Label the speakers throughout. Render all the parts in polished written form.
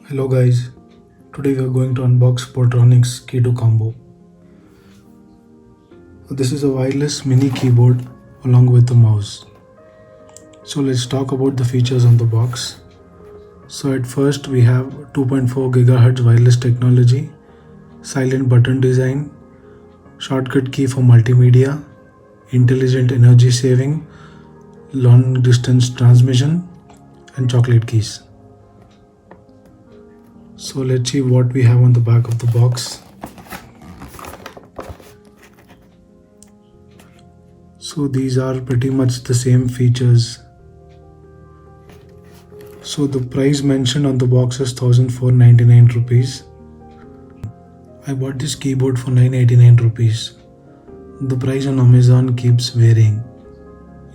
Speaker 1: Hello guys, today we are going to unbox Portronics KEY2 COMBO. This is a wireless mini keyboard along with a mouse. So let's talk about the features on the box. So at first we have 2.4 GHz wireless technology, silent button design, shortcut key for multimedia, intelligent energy saving, long distance transmission and chocolate keys. So let's see what we have on the back of the box. So these are pretty much the same features. So the price mentioned on the box is 1499 rupees. I bought this keyboard for 989 rupees. The price on Amazon keeps varying.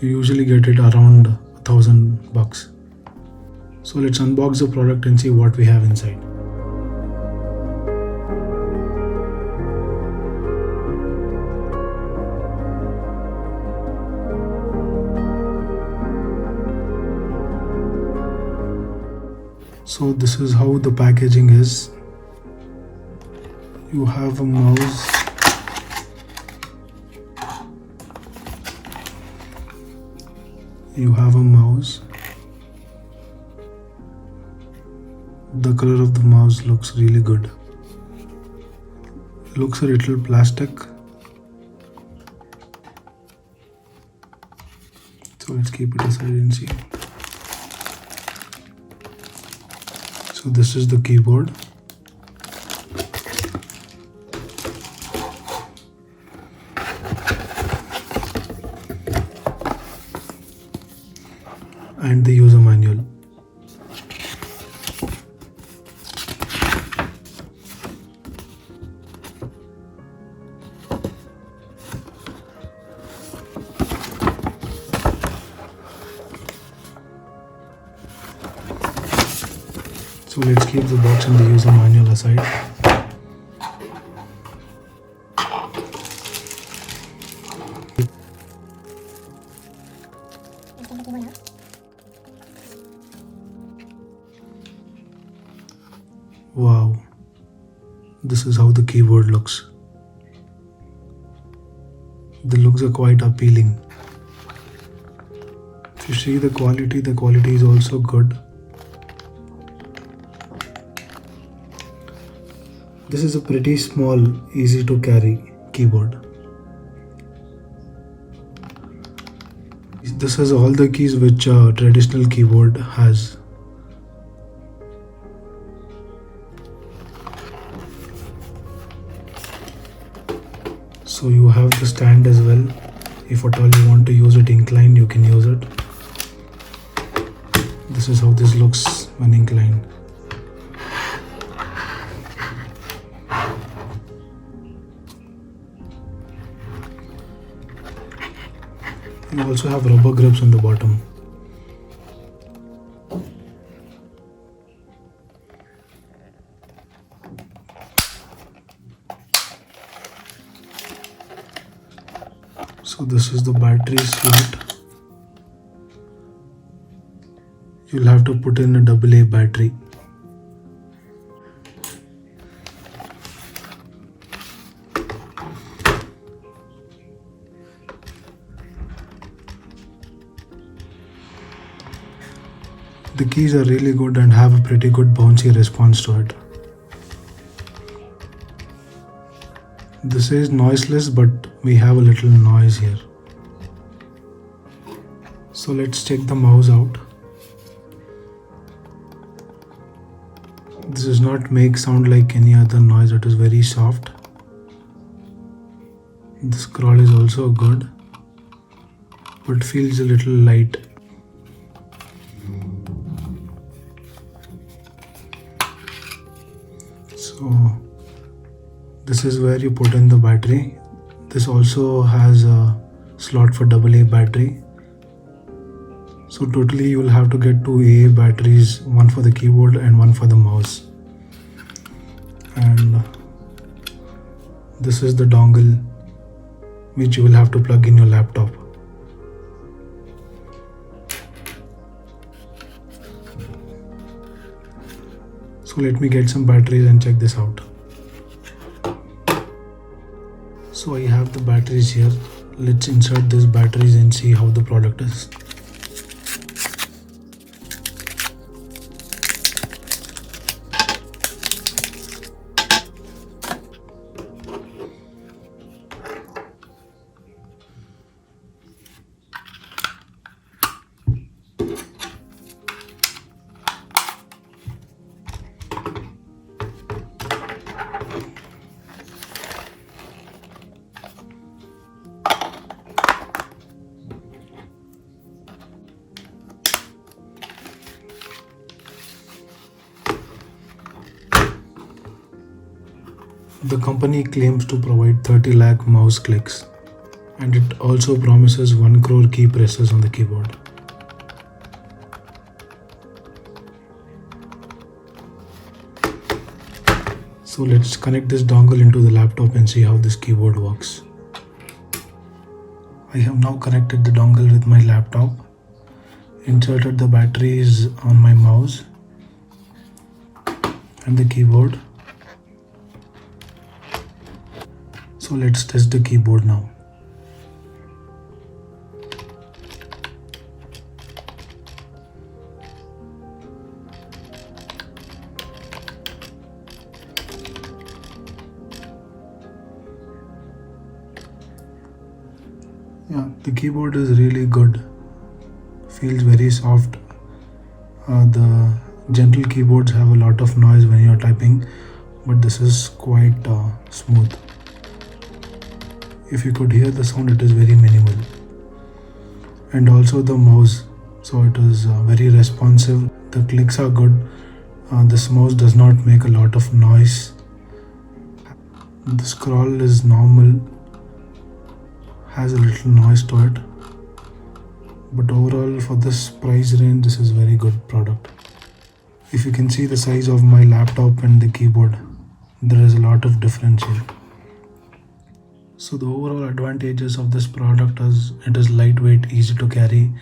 Speaker 1: You usually get it around 1000 bucks. So let's unbox the product and see what we have inside. So this is how the packaging is. You have a mouse, The color of the mouse looks really good. It looks a little plastic. So let's keep it aside and see. So this is the keyboard. And the user manual. So let's keep the box and the user manual aside. Wow, this is how the keyboard looks. The looks are quite appealing. If you see the quality is also good. This is a pretty small, easy to carry keyboard. This has all the keys which a traditional keyboard has. So you have the stand as well. If at all you want to use it inclined, you can use it. This is how this looks when inclined. You also have rubber grips on the bottom. So this is the battery slot. You'll have to put in a AA battery. The keys are really good and have a pretty good bouncy response to it. This is noiseless, but we have a little noise here. So let's check the mouse out. This does not make sound like any other noise. It is very soft. The scroll is also good, but feels a little light. So this is where you put in the battery. This also has a slot for AA battery. So totally you will have to get two AA batteries, one for the keyboard and one for the mouse. And this is the dongle which you will have to plug in your laptop. So let me get some batteries and check this out. So I have the batteries here. Let's insert these batteries and see how the product is. The company claims to provide 30 lakh mouse clicks, and it also promises 1 crore key presses on the keyboard. So let's connect this dongle into the laptop and see how this keyboard works. I have now connected the dongle with my laptop, inserted the batteries on my mouse and the keyboard. So let's test the keyboard now. Yeah, the keyboard is really good. Feels very soft. The gentle keyboards have a lot of noise when you're typing, but this is quite smooth. If you could hear the sound, it is very minimal. And also the mouse, so it is very responsive. The clicks are good. This mouse does not make a lot of noise. The scroll is normal, has a little noise to it, but overall for this price range, this is very good product. If you can see the size of my laptop and the keyboard, there is a lot of difference here. So the overall advantages of this product is it is lightweight, easy to carry.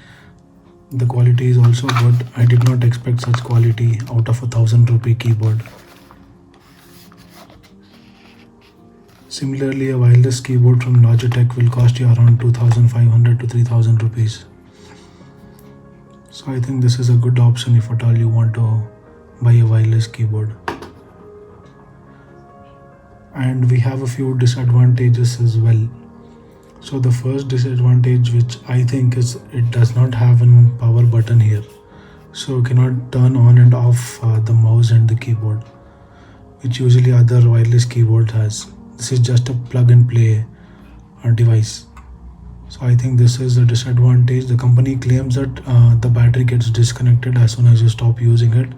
Speaker 1: The quality is also good. I did not expect such quality out of a 1,000 rupee keyboard. Similarly, a wireless keyboard from Logitech will cost you around 2,500 to 3,000 rupees. So I think this is a good option if at all you want to buy a wireless keyboard. And we have a few disadvantages as well. So the first disadvantage, which I think, is it does not have a power button here. So you cannot turn on and off the mouse and the keyboard, which usually other wireless keyboard has. This is just a plug and play device. So I think this is a disadvantage. The company claims that the battery gets disconnected as soon as you stop using it,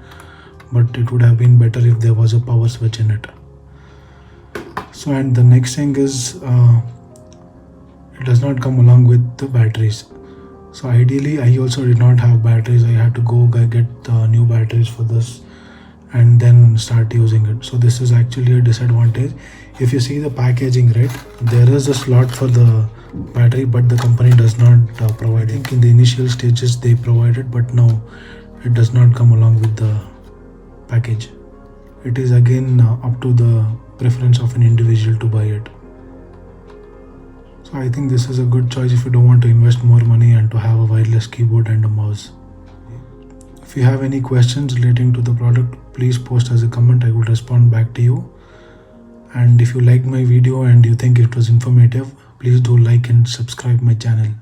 Speaker 1: but it would have been better if there was a power switch in it. So, and the next thing is it does not come along with the batteries. So ideally, I also did not have batteries. I had to go get new batteries for this and then start using it. So this is actually a disadvantage. If you see the packaging, right, there is a slot for the battery, but the company does not provide it. I think in the initial stages they provided, but now it does not come along with the package. It is again up to the preference of an individual to buy it. So I think this is a good choice if you don't want to invest more money and to have a wireless keyboard and a mouse. If you have any questions relating to the product, please post as a comment. I will respond back to you. And if you liked my video and you think it was informative, please do like and subscribe my channel.